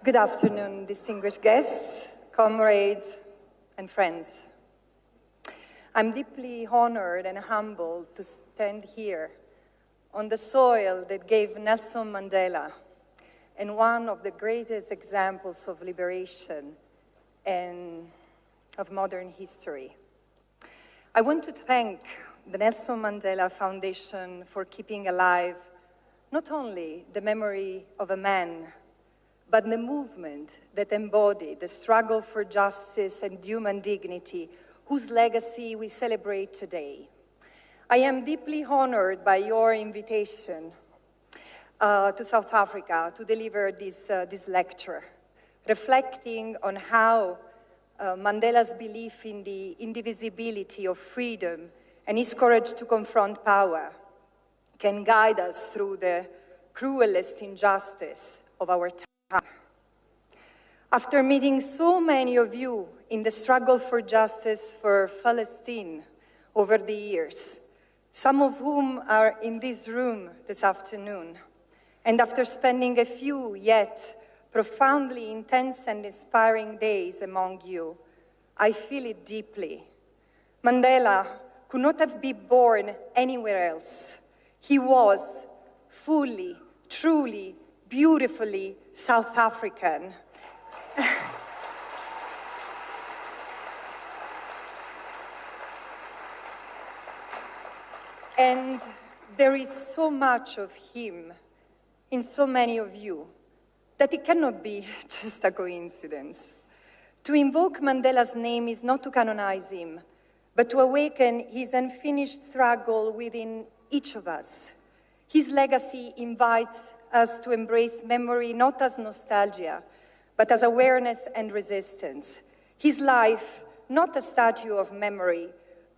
Good afternoon, distinguished guests, comrades, and friends. I'm deeply honored and humbled to stand here on the soil that gave Nelson Mandela and one of the greatest examples of liberation and of modern history. I want to thank the Nelson Mandela Foundation for keeping alive not only the memory of a man, but the movement that embodied the struggle for justice and human dignity, whose legacy we celebrate today. I am deeply honored by your invitation to South Africa to deliver this lecture, reflecting on how Mandela's belief in the indivisibility of freedom and his courage to confront power can guide us through the cruelest injustice of our time. After meeting so many of you in the struggle for justice for Palestine over the years, some of whom are in this room this afternoon, and after spending a few yet profoundly intense and inspiring days among you, I feel it deeply. Mandela could not have been born anywhere else. He was fully, truly, beautifully South African. And there is so much of him in so many of you that it cannot be just a coincidence. To invoke Mandela's name is not to canonize him, but to awaken his unfinished struggle within each of us. His legacy invites us to embrace memory not as nostalgia, but as awareness and resistance. His life, not a statue of memory,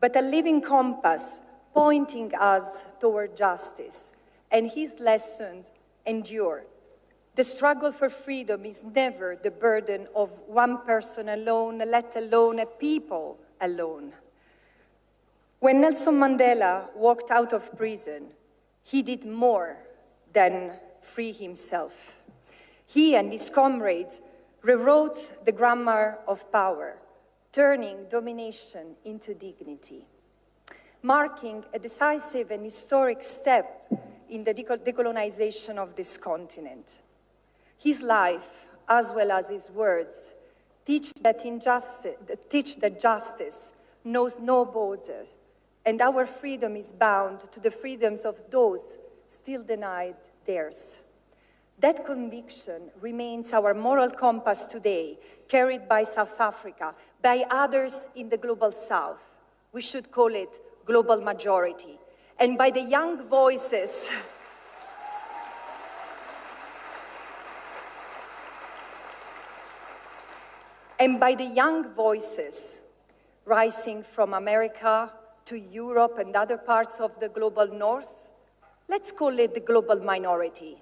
but a living compass pointing us toward justice, and his lessons endure. The struggle for freedom is never the burden of one person alone, let alone a people alone. When Nelson Mandela walked out of prison, he did more than free himself. He and his comrades rewrote the grammar of power, turning domination into dignity, marking a decisive and historic step in the decolonization of this continent. His life, as well as his words, teach that justice knows no borders, and our freedom is bound to the freedoms of those still denied theirs. That conviction remains our moral compass today, carried by South Africa, by others in the global South. We should call it global majority, and by the young voices rising from America to Europe and other parts of the global North. Let's call it the global minority,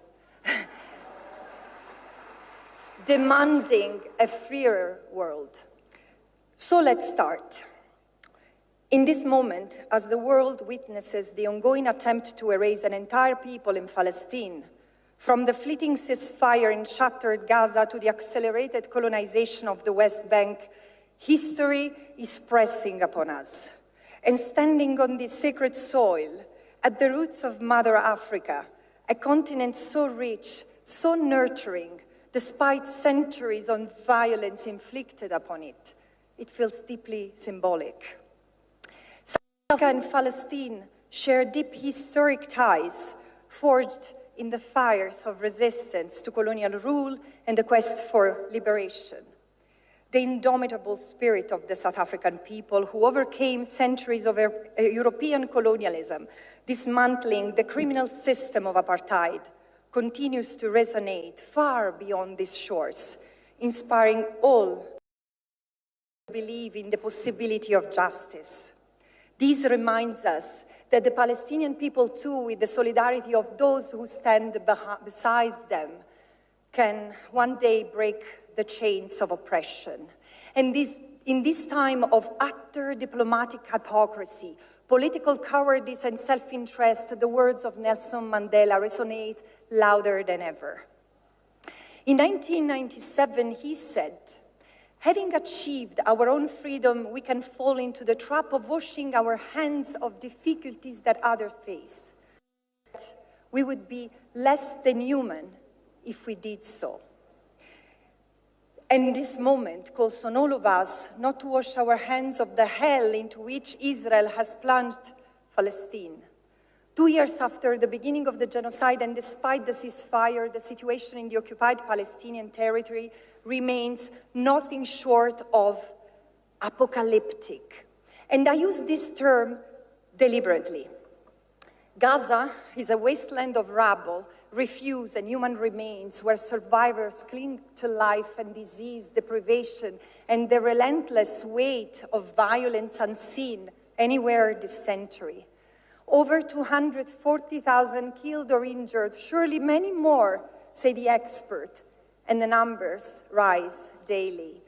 demanding a freer world. So let's start. In this moment, as the world witnesses the ongoing attempt to erase an entire people in Palestine, from the fleeting ceasefire in shattered Gaza to the accelerated colonization of the West Bank, history is pressing upon us. And standing on this sacred soil, at the roots of Mother Africa, a continent so rich, so nurturing, despite centuries of violence inflicted upon it, it feels deeply symbolic. South Africa and Palestine share deep historic ties forged in the fires of resistance to colonial rule and the quest for liberation. The indomitable spirit of the South African people who overcame centuries of European colonialism, dismantling the criminal system of apartheid, continues to resonate far beyond these shores, inspiring all to believe in the possibility of justice. This reminds us that the Palestinian people too, with the solidarity of those who stand beside them, can one day break the chains of oppression. And in this time of utter diplomatic hypocrisy, political cowardice and self-interest, the words of Nelson Mandela resonate louder than ever. In 1997, he said, "Having achieved our own freedom, we can fall into the trap of washing our hands of difficulties that others face. We would be less than human if we did so." And this moment calls on all of us not to wash our hands of the hell into which Israel has plunged Palestine. 2 years after the beginning of the genocide, and despite the ceasefire, the situation in the occupied Palestinian territory remains nothing short of apocalyptic. And I use this term deliberately. Gaza is a wasteland of rubble, refuse, and human remains where survivors cling to life and disease, deprivation, and the relentless weight of violence unseen anywhere this century. Over 240,000 killed or injured, surely many more, say the expert, and the numbers rise daily.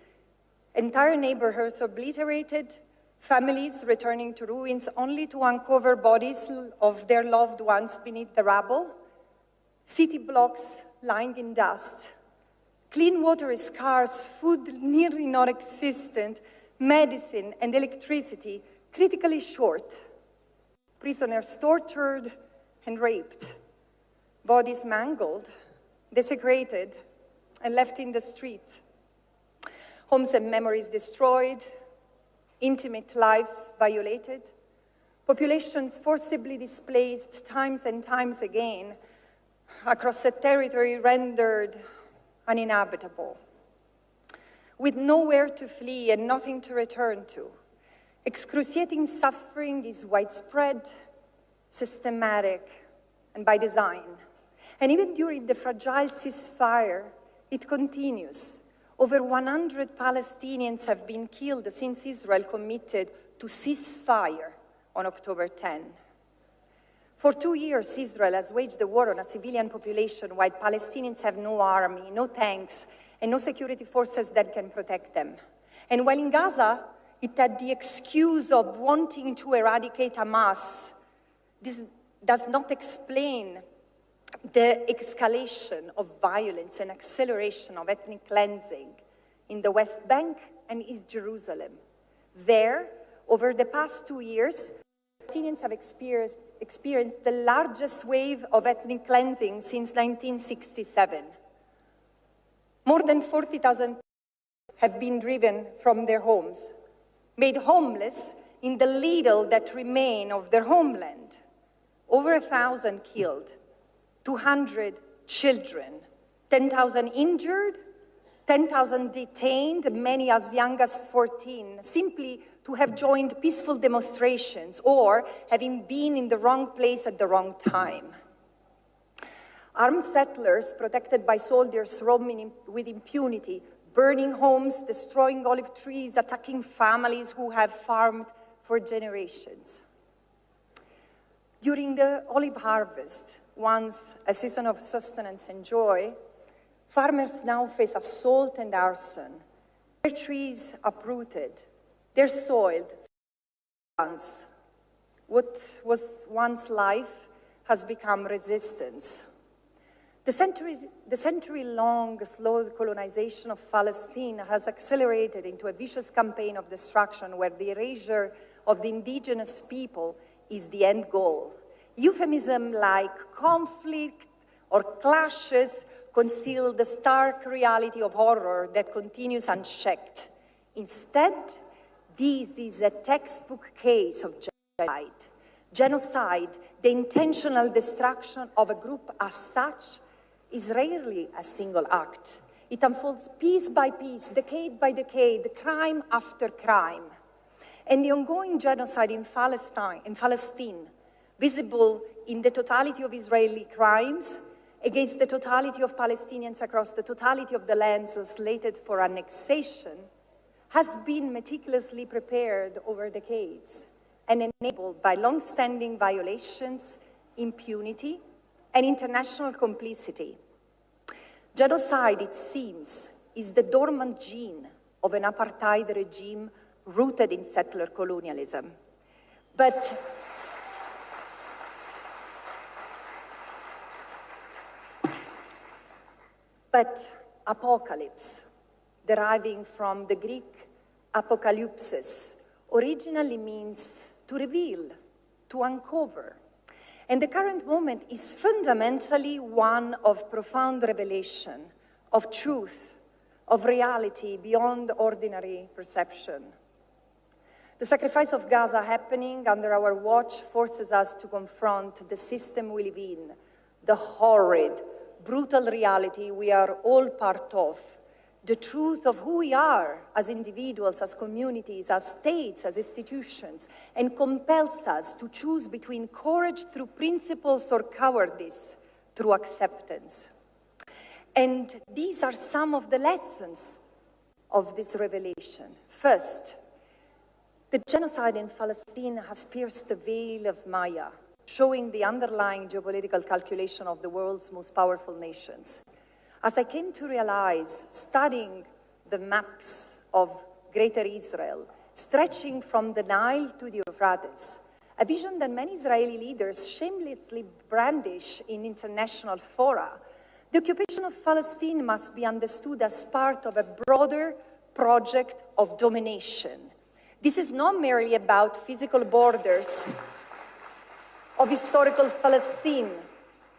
Entire neighborhoods obliterated, families returning to ruins only to uncover bodies of their loved ones beneath the rubble, city blocks lying in dust. Clean water is scarce, food nearly non-existent, medicine and electricity critically short. Prisoners tortured and raped, bodies mangled, desecrated, and left in the street. Homes and memories destroyed, intimate lives violated, populations forcibly displaced times and times again across a territory rendered uninhabitable, with nowhere to flee and nothing to return to. Excruciating suffering is widespread, systematic, and by design. And even during the fragile ceasefire, it continues. Over 100 Palestinians have been killed since Israel committed to ceasefire on October 10. For 2 years, Israel has waged a war on a civilian population while Palestinians have no army, no tanks, and no security forces that can protect them. And while in Gaza, it had the excuse of wanting to eradicate Hamas, this does not explain the escalation of violence and acceleration of ethnic cleansing in the West Bank and East Jerusalem. There, over the past 2 years, Palestinians have experienced the largest wave of ethnic cleansing since 1967. More than 40,000 have been driven from their homes, made homeless in the little that remain of their homeland. Over 1,000 killed, 200 children, 10,000 injured, 10,000 detained, many as young as 14, simply to have joined peaceful demonstrations or having been in the wrong place at the wrong time. Armed settlers protected by soldiers roaming with impunity, burning homes, destroying olive trees, attacking families who have farmed for generations. During the olive harvest, once a season of sustenance and joy, farmers now face assault and arson. Their trees uprooted, their soil once. What was once life has become resistance. The century-long slow colonization of Palestine has accelerated into a vicious campaign of destruction where the erasure of the indigenous people is the end goal. Euphemism like conflict or clashes conceal the stark reality of horror that continues unchecked. Instead, this is a textbook case of genocide. Genocide, the intentional destruction of a group as such, is rarely a single act. It unfolds piece by piece, decade by decade, crime after crime. And the ongoing genocide in Palestine, visible in the totality of Israeli crimes, against the totality of Palestinians across the totality of the lands slated for annexation, has been meticulously prepared over decades and enabled by long-standing violations, impunity, and international complicity. Genocide, it seems, is the dormant gene of an apartheid regime rooted in settler colonialism. But apocalypse, deriving from the Greek apokalypsis, originally means to reveal, to uncover. And the current moment is fundamentally one of profound revelation, of truth, of reality beyond ordinary perception. The sacrifice of Gaza happening under our watch forces us to confront the system we live in, the horrid, brutal reality we are all part of, the truth of who we are as individuals, as communities, as states, as institutions, and compels us to choose between courage through principles or cowardice through acceptance. And these are some of the lessons of this revelation. First, the genocide in Palestine has pierced the veil of Maya, showing the underlying geopolitical calculation of the world's most powerful nations. As I came to realize, studying the maps of Greater Israel, stretching from the Nile to the Euphrates, a vision that many Israeli leaders shamelessly brandish in international fora, the occupation of Palestine must be understood as part of a broader project of domination. This is not merely about physical borders of historical Palestine.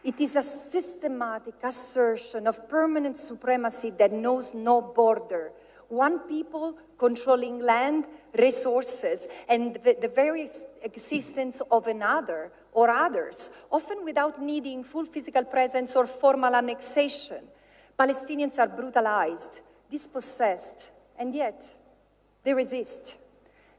It is a systematic assertion of permanent supremacy that knows no border. One people controlling land, resources, and the very existence of another or others, often without needing full physical presence or formal annexation. Palestinians are brutalized, dispossessed, and yet they resist.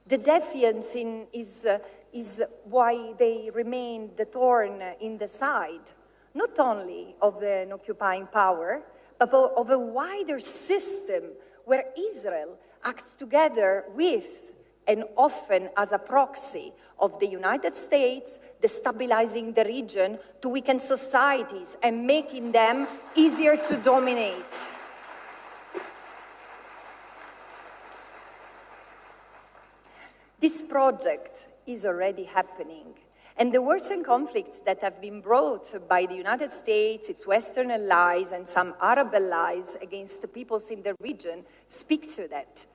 The defiance is why they remain the thorn in the side, not only of an occupying power, but of a wider system where Israel acts together with and often as a proxy of the United States, destabilizing the region to weaken societies and making them easier to dominate. This project is already happening, and the wars and conflicts that have been brought by the United States, its Western allies, and some Arab allies against the peoples in the region speak to that.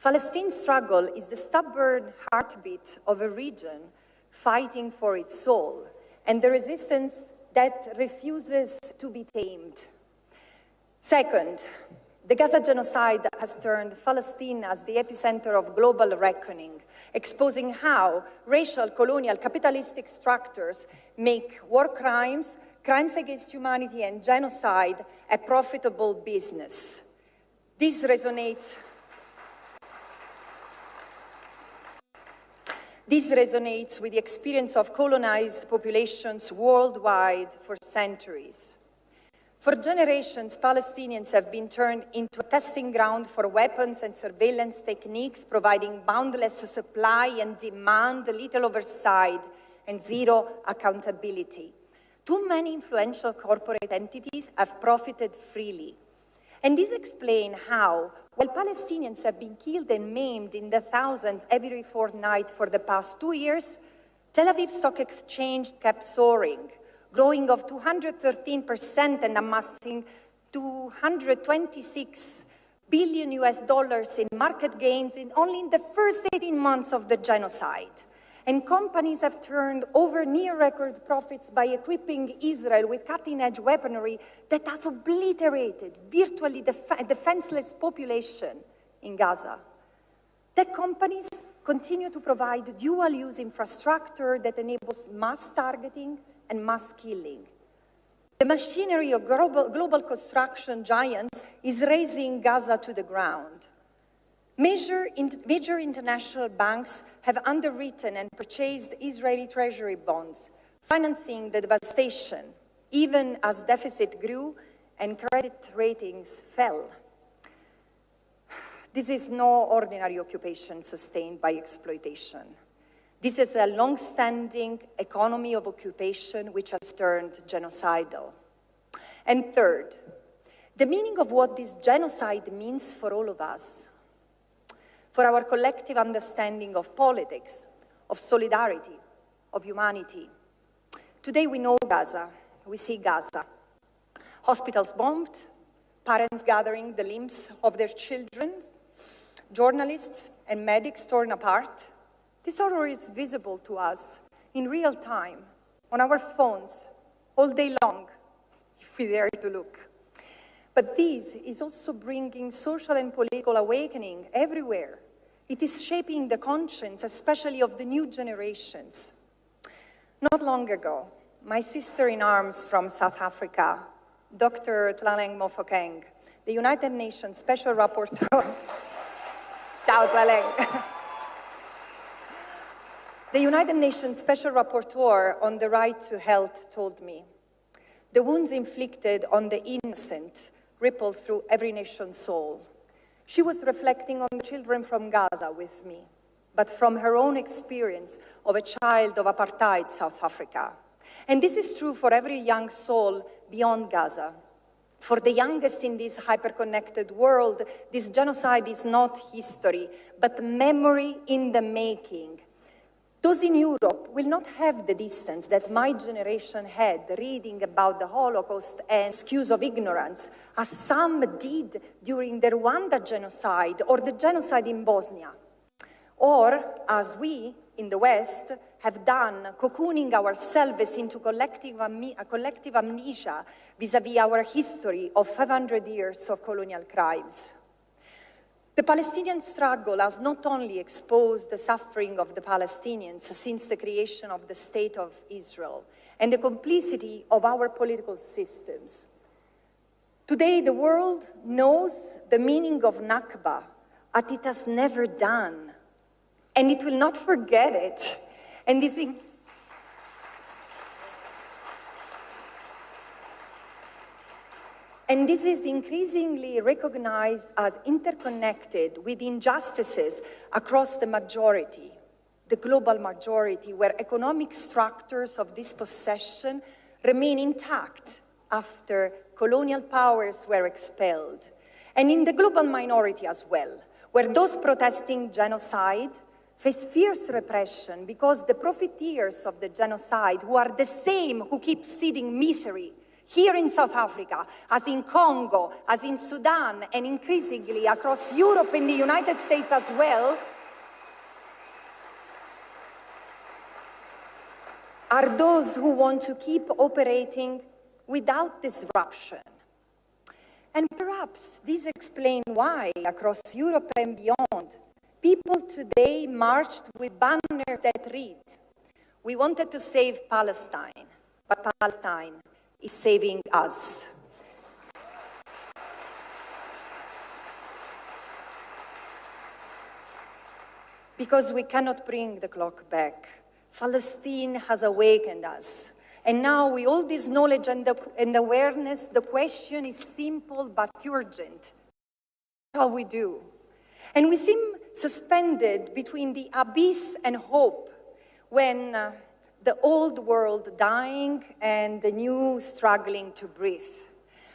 Palestine's struggle is the stubborn heartbeat of a region fighting for its soul, and the resistance that refuses to be tamed. Second, the Gaza genocide has turned Palestine as the epicenter of global reckoning, exposing how racial, colonial, capitalistic structures make war crimes, crimes against humanity, and genocide a profitable business. This resonates with the experience of colonized populations worldwide for centuries. For generations, Palestinians have been turned into a testing ground for weapons and surveillance techniques, providing boundless supply and demand, little oversight, and zero accountability. Too many influential corporate entities have profited freely. And this explains how, while Palestinians have been killed and maimed in the thousands every fortnight for the past 2 years, Tel Aviv Stock Exchange kept soaring, growing of 213% and amassing $226 billion in market gains only in the first 18 months of the genocide. And companies have turned over near-record profits by equipping Israel with cutting-edge weaponry that has obliterated virtually the defenseless population in Gaza. Tech companies continue to provide dual-use infrastructure that enables mass targeting and mass killing. The machinery of global construction giants is razing Gaza to the ground. Major international banks have underwritten and purchased Israeli treasury bonds, financing the devastation, even as deficit grew and credit ratings fell. This is no ordinary occupation sustained by exploitation. This is a long-standing economy of occupation which has turned genocidal. And third, the meaning of what this genocide means for all of us, for our collective understanding of politics, of solidarity, of humanity. Today we know Gaza, we see Gaza. Hospitals bombed, parents gathering the limbs of their children, journalists and medics torn apart. This horror is visible to us in real time, on our phones, all day long, if we dare to look. But this is also bringing social and political awakening everywhere. It is shaping the conscience, especially of the new generations. Not long ago, my sister in arms from South Africa, Dr. Tlaleng Mofokeng, the United Nations Special Rapporteur, Ciao Tlaleng. The United Nations Special Rapporteur on the right to health told me, the wounds inflicted on the innocent ripple through every nation's soul. She was reflecting on the children from Gaza with me, but from her own experience of a child of apartheid South Africa. And this is true for every young soul beyond Gaza. For the youngest in this hyper-connected world, this genocide is not history, but memory in the making. Those in Europe will not have the distance that my generation had reading about the Holocaust and excuse of ignorance, as some did during the Rwanda genocide or the genocide in Bosnia. Or, as we, in the West, have done, cocooning ourselves into collective amnesia vis-à-vis our history of 500 years of colonial crimes. The Palestinian struggle has not only exposed the suffering of the Palestinians since the creation of the State of Israel and the complicity of our political systems. Today, the world knows the meaning of Nakba, as it has never done, and it will not forget it. And this is increasingly recognized as interconnected with injustices across the majority, the global majority, where economic structures of dispossession remain intact after colonial powers were expelled, and in the global minority as well, where those protesting genocide face fierce repression because the profiteers of the genocide, who are the same who keep seeding misery, here in South Africa, as in Congo, as in Sudan, and increasingly across Europe and the United States as well, are those who want to keep operating without disruption. And perhaps this explains why, across Europe and beyond, people today marched with banners that read, "We wanted to save Palestine, but Palestine is saving us." Because we cannot bring the clock back. Palestine has awakened us. And now, with all this knowledge and awareness, the question is simple but urgent. What shall we do? And we seem suspended between the abyss and hope when the old world dying and the new struggling to breathe.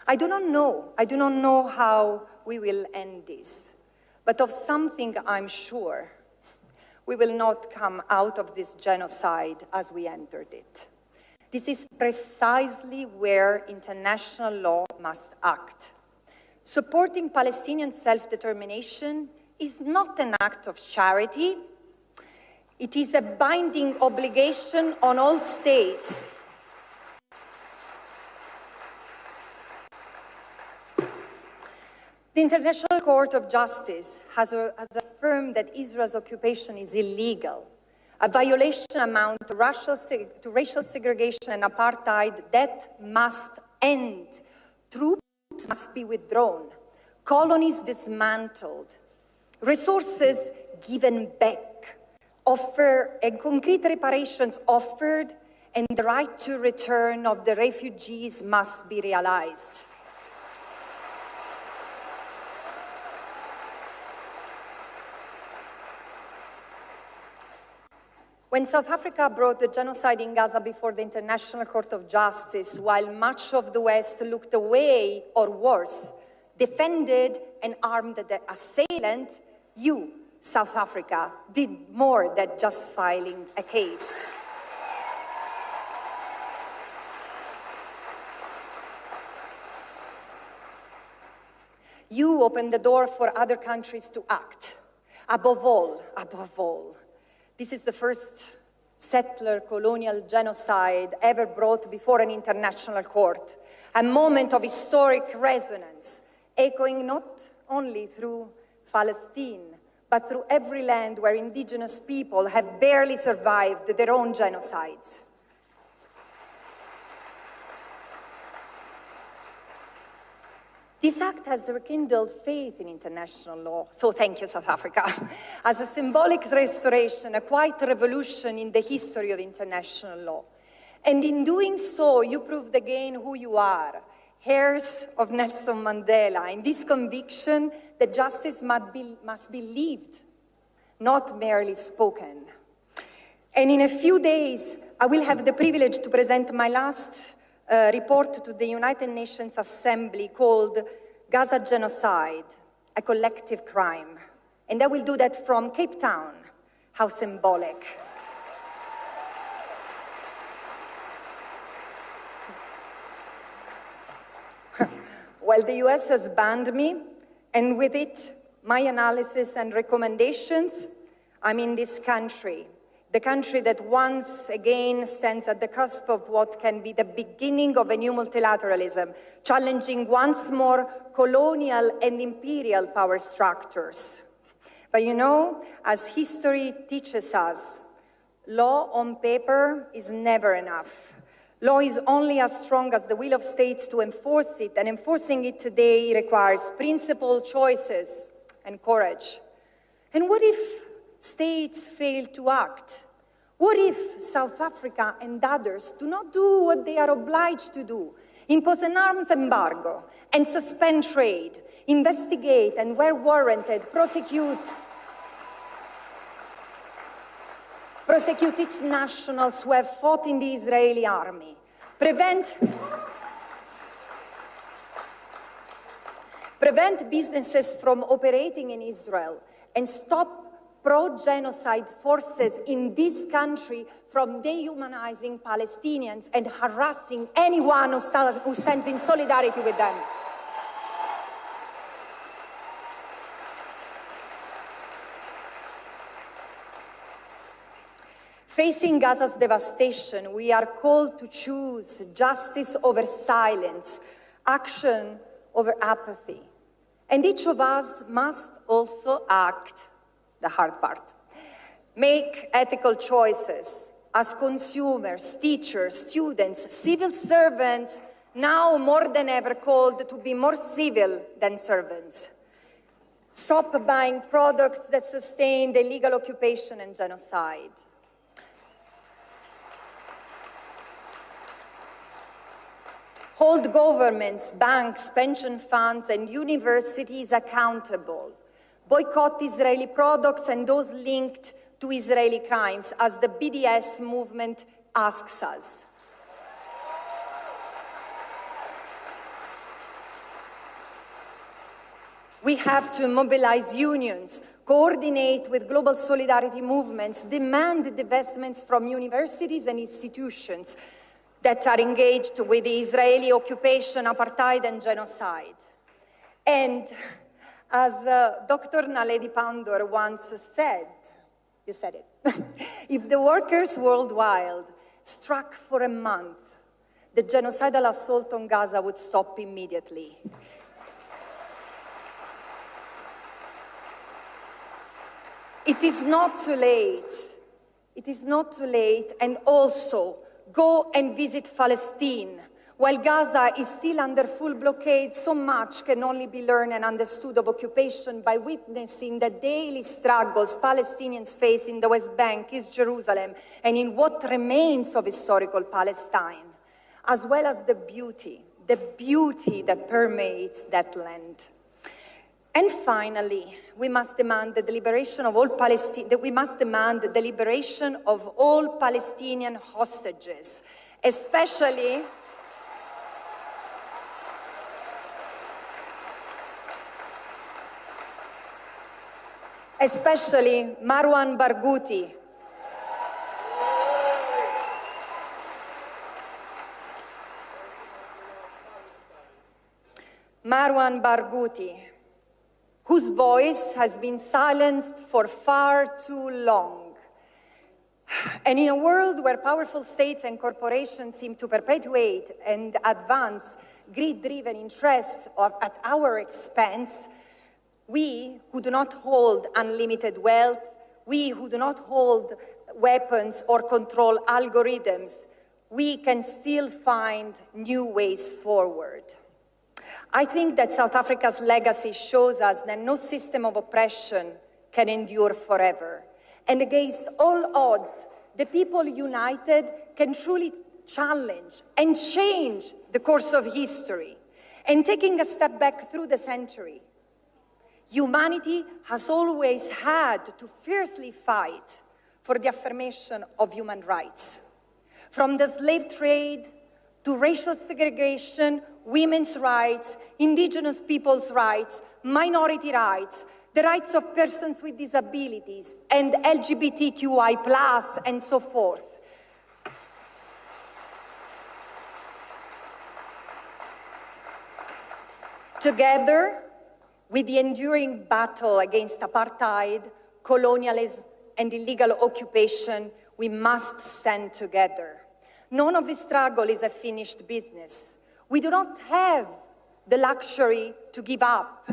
I do not know how we will end this, but of something I'm sure. We will not come out of this genocide as we entered it. This is precisely where international law must act. Supporting Palestinian self-determination is not an act of charity. It is a binding obligation on all states. The International Court of Justice has affirmed that Israel's occupation is illegal, a violation amounting to racial segregation and apartheid that must end. Troops must be withdrawn, colonies dismantled, resources given back, and concrete reparations offered, and the right to return of the refugees must be realized. When South Africa brought the genocide in Gaza before the International Court of Justice, while much of the West looked away, or worse, defended and armed the assailant, you, South Africa, did more than just filing a case. You opened the door for other countries to act. Above all, this is the first settler colonial genocide ever brought before an international court, a moment of historic resonance, echoing not only through Palestine, but through every land where indigenous people have barely survived their own genocides. This act has rekindled faith in international law, so thank you, South Africa, as a symbolic restoration, a quiet revolution in the history of international law. And in doing so, you proved again who you are, heirs of Nelson Mandela, in this conviction that justice must be lived, not merely spoken. And in a few days, I will have the privilege to present my last report to the United Nations Assembly called Gaza Genocide, a Collective Crime. And I will do that from Cape Town. How symbolic. Well, the US has banned me, and with it, my analysis and recommendations, I'm in this country. The country that once again stands at the cusp of what can be the beginning of a new multilateralism, challenging once more colonial and imperial power structures. But you know, as history teaches us, law on paper is never enough. Law is only as strong as the will of states to enforce it, and enforcing it today requires principled choices and courage. And what if states fail to act? What if South Africa and others do not do what they are obliged to do? Impose an arms embargo and suspend trade, investigate and, where warranted, prosecute its nationals who have fought in the Israeli army, prevent businesses from operating in Israel, and stop pro-genocide forces in this country from dehumanizing Palestinians and harassing anyone who stands in solidarity with them. Facing Gaza's devastation, we are called to choose justice over silence, action over apathy. And each of us must also act. The hard part. Make ethical choices as consumers, teachers, students, civil servants, now more than ever called to be more civil than servants. Stop buying products that sustain the illegal occupation and genocide. Hold governments, banks, pension funds, and universities accountable. Boycott Israeli products and those linked to Israeli crimes, as the BDS movement asks us. We have to mobilize unions, coordinate with global solidarity movements, demand divestments from universities and institutions that are engaged with the Israeli occupation, apartheid, and genocide. And as Dr. Naledi Pandor once said, you said it, if the workers worldwide struck for a month, the genocidal assault on Gaza would stop immediately. It is not too late. It is not too late, and also go and visit Palestine. While Gaza is still under full blockade, so much can only be learned and understood of occupation by witnessing the daily struggles Palestinians face in the West Bank, East Jerusalem, and in what remains of historical Palestine, as well as the beauty that permeates that land. And finally, we must demand the liberation of all Palestinian hostages, especially Marwan Barghouti. Marwan Barghouti, whose voice has been silenced for far too long. And in a world where powerful states and corporations seem to perpetuate and advance greed-driven interests at our expense, we who do not hold unlimited wealth, we who do not hold weapons or control algorithms, we can still find new ways forward. I think that South Africa's legacy shows us that no system of oppression can endure forever. And against all odds, the people united can truly challenge and change the course of history. And taking a step back through the century, humanity has always had to fiercely fight for the affirmation of human rights. From the slave trade to racial segregation, women's rights, indigenous people's rights, minority rights, the rights of persons with disabilities, and LGBTQI+, and so forth. Together, with the enduring battle against apartheid, colonialism, and illegal occupation, we must stand together. None of this struggle is a finished business. We do not have the luxury to give up.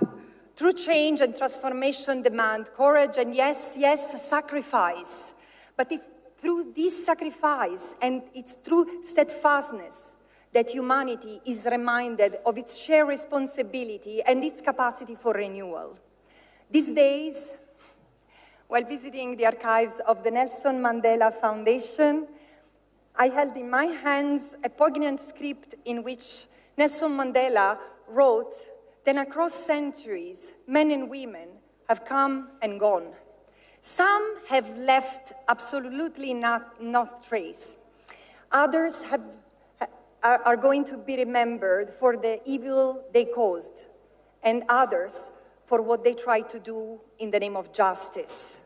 True change and transformation demand courage and yes, sacrifice. But it's through this sacrifice and it's through steadfastness that humanity is reminded of its shared responsibility and its capacity for renewal. These days, while visiting the archives of the Nelson Mandela Foundation, I held in my hands a poignant script in which Nelson Mandela wrote that across centuries, men and women have come and gone. Some have left absolutely not trace. Others are going to be remembered for the evil they caused, and others for what they tried to do in the name of justice.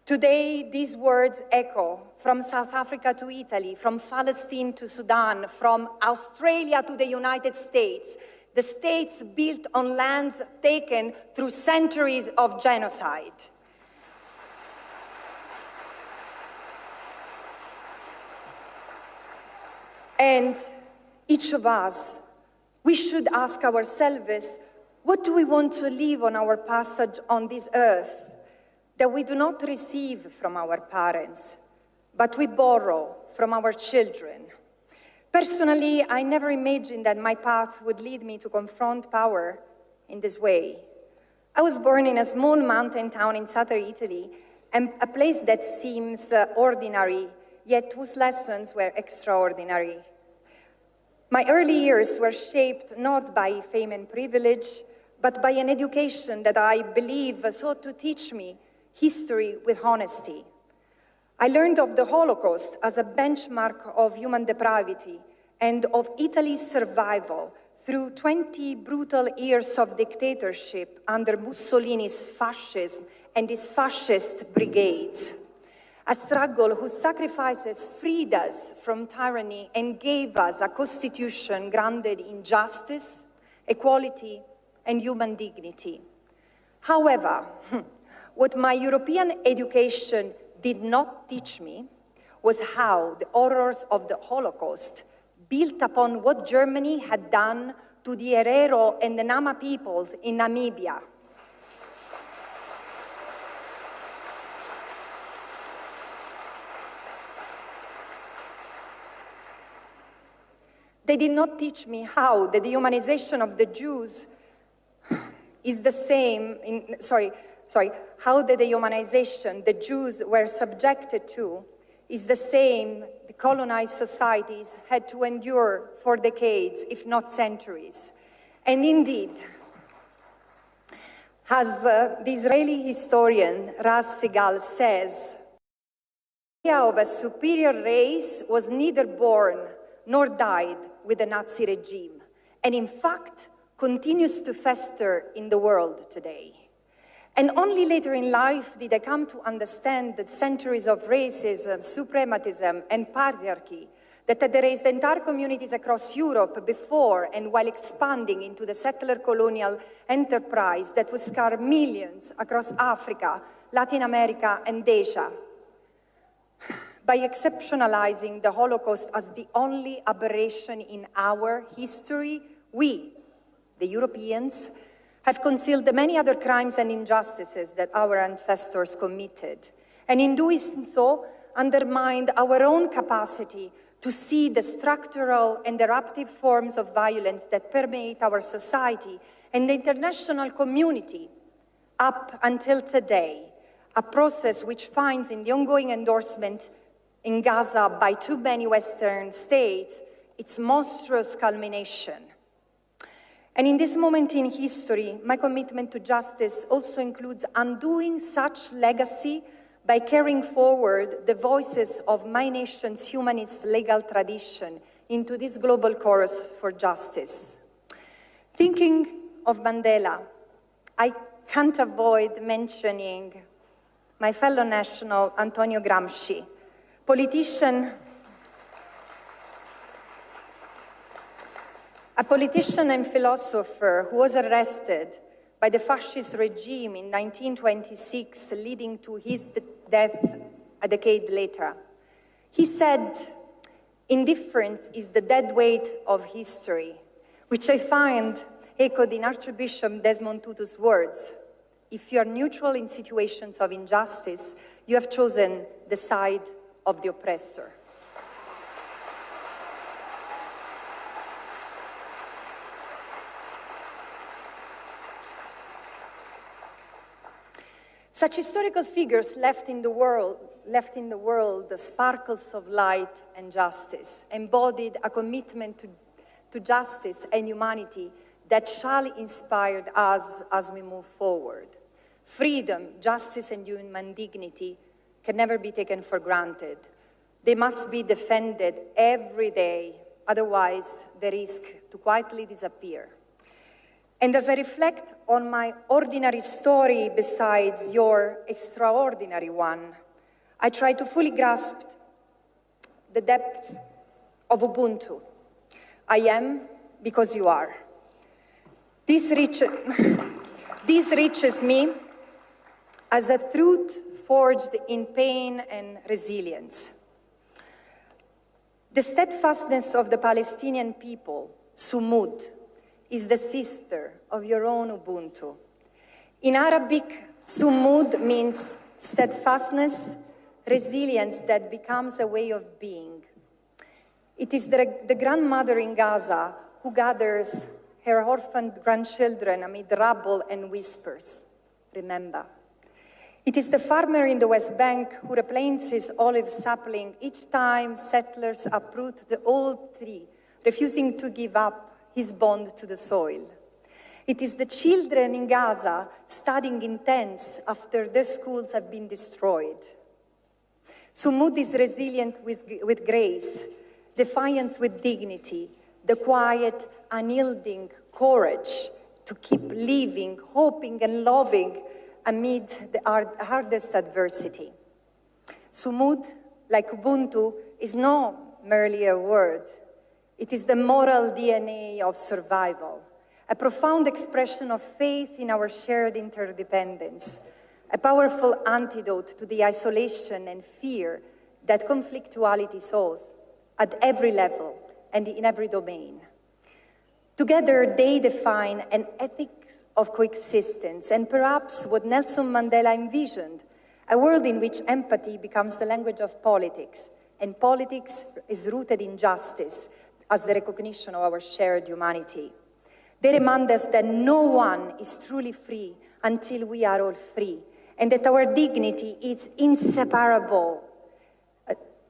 Today, these words echo from South Africa to Italy, from Palestine to Sudan, from Australia to the United States, the states built on lands taken through centuries of genocide. And each of us, we should ask ourselves, what do we want to leave on our passage on this earth that we do not receive from our parents, but we borrow from our children? Personally, I never imagined that my path would lead me to confront power in this way. I was born in a small mountain town in southern Italy, and a place that seems ordinary, yet whose lessons were extraordinary. My early years were shaped not by fame and privilege, but by an education that I believe sought to teach me history with honesty. I learned of the Holocaust as a benchmark of human depravity and of Italy's survival through 20 brutal years of dictatorship under Mussolini's fascism and his fascist brigades. A struggle whose sacrifices freed us from tyranny and gave us a constitution grounded in justice, equality, and human dignity. However, what my European education did not teach me was how the horrors of the Holocaust, built upon what Germany had done to the Herero and the Nama peoples in Namibia. They did not teach me how the dehumanization of the Jews is the same, how the dehumanization the Jews were subjected to is the same the colonized societies had to endure for decades, if not centuries. And indeed, as the Israeli historian Raz Sigal says, the idea of a superior race was neither born nor died with the Nazi regime, and in fact continues to fester in the world today. And only later in life did I come to understand that centuries of racism, suprematism, and patriarchy that had erased entire communities across Europe before and while expanding into the settler colonial enterprise that would scar millions across Africa, Latin America, and Asia. By exceptionalizing the Holocaust as the only aberration in our history, we, the Europeans, have concealed the many other crimes and injustices that our ancestors committed, and in doing so, undermined our own capacity to see the structural and eruptive forms of violence that permeate our society and the international community up until today, a process which finds in the ongoing endorsement in Gaza by too many Western states its monstrous culmination. And in this moment in history, my commitment to justice also includes undoing such legacy by carrying forward the voices of my nation's humanist legal tradition into this global chorus for justice. Thinking of Mandela, I can't avoid mentioning my fellow national Antonio Gramsci, a politician and philosopher who was arrested by the fascist regime in 1926, leading to his death a decade later. He said, "Indifference is the dead weight of history," which I find echoed in Archbishop Desmond Tutu's words. If you are neutral in situations of injustice, you have chosen the side of the oppressor. Such historical figures left in the world the sparkles of light and justice, embodied a commitment to justice and humanity that shall inspire us as we move forward. Freedom, justice, and human dignity can never be taken for granted. They must be defended every day, otherwise they risk to quietly disappear. And as I reflect on my ordinary story besides your extraordinary one, I try to fully grasp the depth of Ubuntu. I am because you are. This reaches me as a truth forged in pain and resilience. The steadfastness of the Palestinian people, Sumud, is the sister of your own Ubuntu. In Arabic, Sumud means steadfastness, resilience that becomes a way of being. It is the grandmother in Gaza who gathers her orphaned grandchildren amid rubble and whispers. Remember. It is the farmer in the West Bank who replants his olive sapling each time settlers uproot the old tree, refusing to give up his bond to the soil. It is the children in Gaza studying in tents after their schools have been destroyed. Sumud is resilient with grace, defiance with dignity, the quiet, unyielding courage to keep living, hoping, and loving amid the hardest adversity. Sumud, like Ubuntu, is not merely a word. It is the moral DNA of survival, a profound expression of faith in our shared interdependence, a powerful antidote to the isolation and fear that conflictuality sows at every level and in every domain. Together, they define an ethics of coexistence and perhaps what Nelson Mandela envisioned, a world in which empathy becomes the language of politics, and politics is rooted in justice as the recognition of our shared humanity. They remind us that no one is truly free until we are all free, and that our dignity is inseparable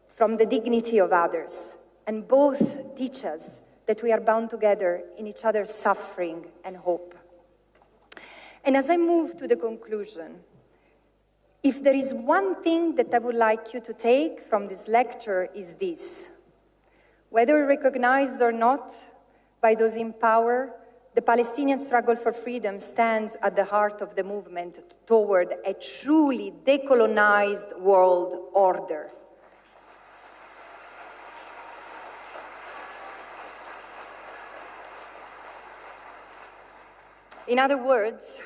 from the dignity of others, and both teach us that we are bound together in each other's suffering and hope. And as I move to the conclusion, if there is one thing that I would like you to take from this lecture is this: whether recognized or not by those in power, the Palestinian struggle for freedom stands at the heart of the movement toward a truly decolonized world order. In other words,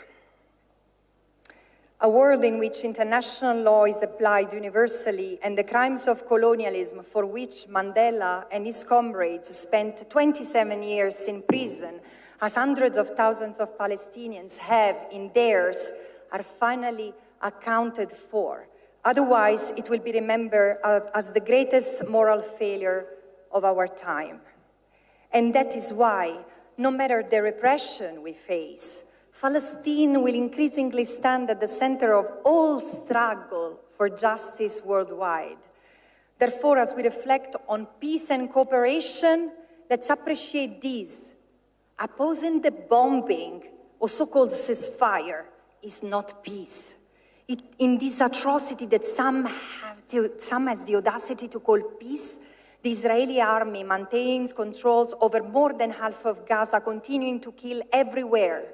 a world in which international law is applied universally and the crimes of colonialism for which Mandela and his comrades spent 27 years in prison, as hundreds of thousands of Palestinians have in theirs, are finally accounted for. Otherwise, it will be remembered as the greatest moral failure of our time. And that is why, no matter the repression we face, Palestine will increasingly stand at the center of all struggle for justice worldwide. Therefore, as we reflect on peace and cooperation, let's appreciate these. Opposing the bombing or so-called ceasefire is not peace. In this atrocity that some has the audacity to call peace, the Israeli army maintains controls over more than half of Gaza, continuing to kill everywhere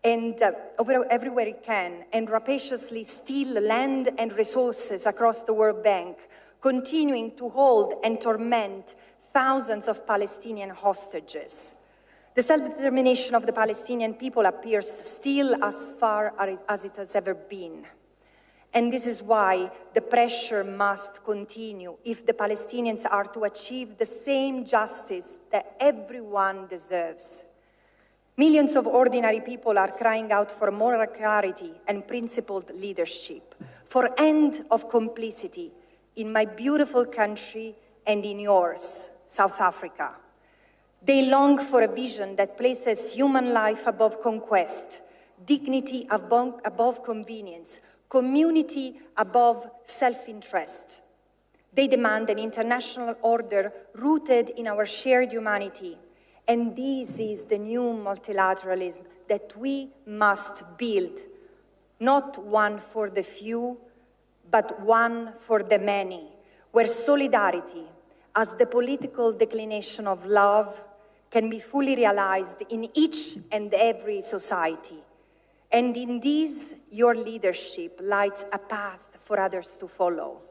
everywhere it can, and rapaciously steal land and resources across the World Bank, continuing to hold and torment thousands of Palestinian hostages. The self-determination of the Palestinian people appears still as far as it has ever been. And this is why the pressure must continue if the Palestinians are to achieve the same justice that everyone deserves. Millions of ordinary people are crying out for moral clarity and principled leadership, for end of complicity in my beautiful country and in yours, South Africa. They long for a vision that places human life above conquest, dignity above convenience, community above self-interest. They demand an international order rooted in our shared humanity. And this is the new multilateralism that we must build, not one for the few, but one for the many, where solidarity, as the political declination of love, can be fully realized in each and every society. And in this, your leadership lights a path for others to follow.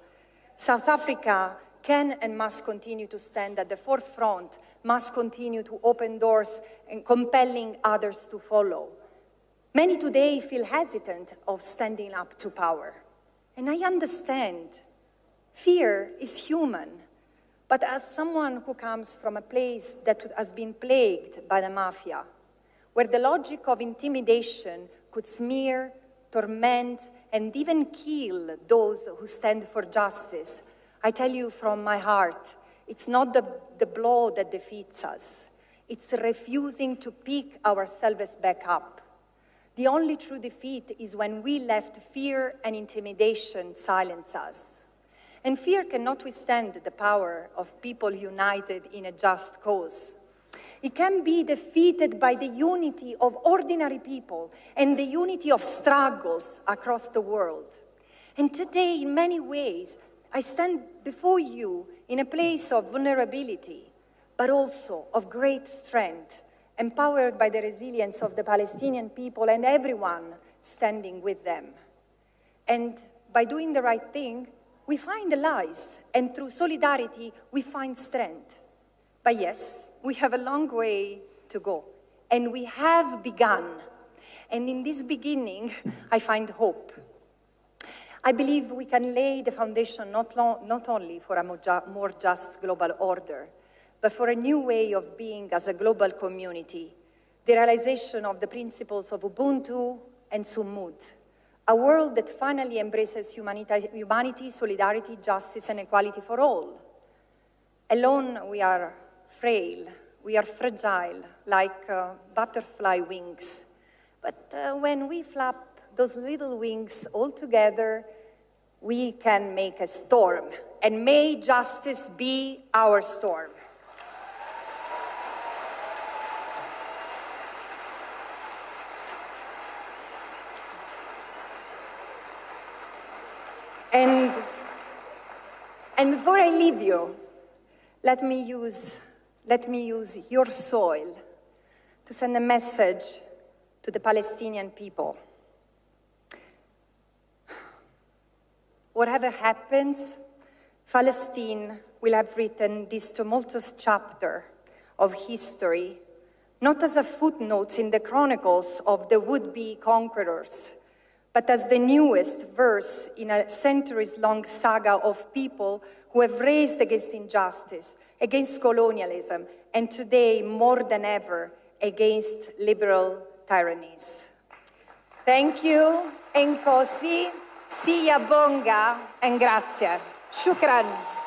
South Africa can and must continue to stand at the forefront, must continue to open doors and compelling others to follow. Many today feel hesitant of standing up to power. And I understand. Fear is human. But as someone who comes from a place that has been plagued by the mafia, where the logic of intimidation could smear, torment, and even kill those who stand for justice, I tell you from my heart, it's not the blow that defeats us. It's refusing to pick ourselves back up. The only true defeat is when we left fear and intimidation silence us. And fear cannot withstand the power of people united in a just cause. It can be defeated by the unity of ordinary people and the unity of struggles across the world. And today, in many ways, I stand before you in a place of vulnerability, but also of great strength, empowered by the resilience of the Palestinian people and everyone standing with them. And by doing the right thing, we find allies, and through solidarity, we find strength. But yes, we have a long way to go, and we have begun. And in this beginning, I find hope. I believe we can lay the foundation not only for a more just global order, but for a new way of being as a global community, the realization of the principles of Ubuntu and Sumud, a world that finally embraces humanity, solidarity, justice, and equality for all. Alone, we are frail, we are fragile, like butterfly wings. But when we flap those little wings all together, we can make a storm. And may justice be our storm. And before I leave you, let me use your soil to send a message to the Palestinian people. Whatever happens, Palestine will have written this tumultuous chapter of history not as a footnote in the chronicles of the would-be conquerors, but as the newest verse in a centuries-long saga of people who have raised against injustice, against colonialism, and today, more than ever, against liberal tyrannies. Thank you, and così, sia bonga, and grazie. Shukran.